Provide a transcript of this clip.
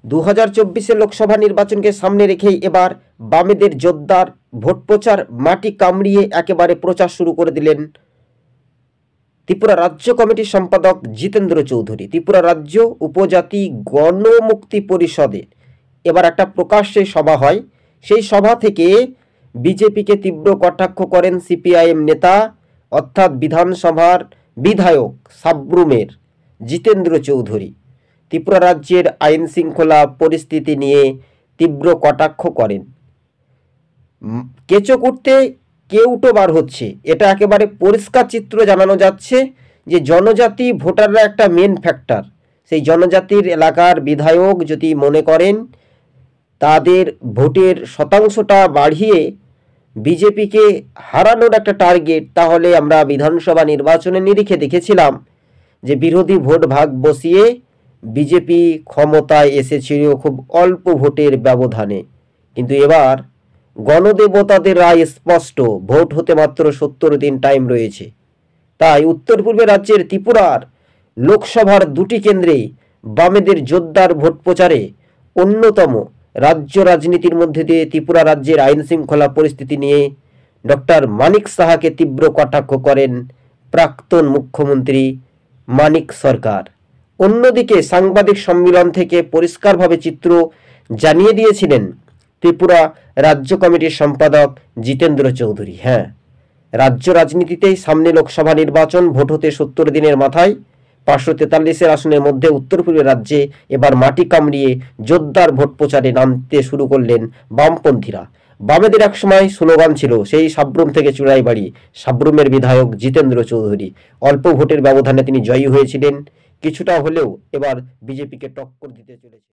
2024 লোকসভা নির্বাচনকে সামনে রেখেই এবার বামেদের জোরদার ভোট প্রচার, মাটি কামড়িয়ে একেবারে প্রচার শুরু করে দিলেন ত্রিপুরা রাজ্য কমিটির সম্পাদক জিতেন্দ্র চৌধুরী। ত্রিপুরা রাজ্য উপজাতি গণমুক্তি পরিষদের এবার একটা প্রকাশ্যে সভা হয়। সেই সভা থেকে বিজেপিকে তীব্র কটাক্ষ করেন সিপিআইএম নেতা অর্থাৎ বিধানসভার বিধায়ক সাব্রুমের জিতেন্দ্র চৌধুরী। ত্রিপুরা রাজ্যের আইন শৃঙ্খলা পরিস্থিতি নিয়ে তীব্র কটাক্ষ করেন। কেঁচো করতে কেউটো বার হচ্ছে, এটা একেবারে পরিষ্কার চিত্র জানানো যাচ্ছে যে জনজাতি ভোটাররা একটা মেন ফ্যাক্টর। সেই জনজাতির এলাকার বিধায়ক যদি মনে করেন তাদের ভোটের শতাংশটা বাড়িয়ে বিজেপিকে হারানোর একটা টার্গেট, তাহলে আমরা বিধানসভা নির্বাচনের নিরিখে দেখেছিলাম যে বিরোধী ভোট ভাগ বসিয়ে বিজেপি ক্ষমতায় এসেছিল খুব অল্প ভোটের ব্যবধানে। কিন্তু এবার গণদেবতাদের রায় স্পষ্ট, ভোট হতে মাত্র 70 দিন টাইম রয়েছে। তাই উত্তর পূর্বে রাজ্যের ত্রিপুরার লোকসভার দুটি কেন্দ্রে বামেদের জোরদার ভোট প্রচারে অন্যতম। রাজ্য রাজনীতির মধ্যে দিয়ে ত্রিপুরা রাজ্যের আইন শৃঙ্খলা পরিস্থিতি নিয়ে ডক্টর মানিক সাহাকে তীব্র কটাক্ষ করেন প্রাক্তন মুখ্যমন্ত্রী মানিক সরকার। অন্যদিকে সাংবাদিক সম্মেলন থেকে পরিষ্কারভাবে চিত্র জানিয়ে দিয়েছিলেন ত্রিপুরা রাজ্য কমিটির সম্পাদক জিতেন্দ্র চৌধুরী। হ্যাঁ, রাজ্য রাজনীতিতেই সামনে লোকসভা নির্বাচন, ভোট হতে 70 দিনের মাথায় 543 আসনের মধ্যে উত্তর পূর্বের রাজ্যে এবার মাটি কামড়িয়ে জোরদার ভোট প্রচারে নামতে শুরু করলেন বামপন্থীরা। বামেদের এক সময় স্লোগান ছিল সেই সাব্রুম থেকে চুড়াইবাড়ি, সাব্রুমের বিধায়ক জিতেন্দ্র চৌধুরী। অল্প ভোটের ব্যবধানে তিনি জয়ী হয়েছিলেন, কিছুটা হলেও এবার বিজেপিকে টক্কর দিতে চলেছে।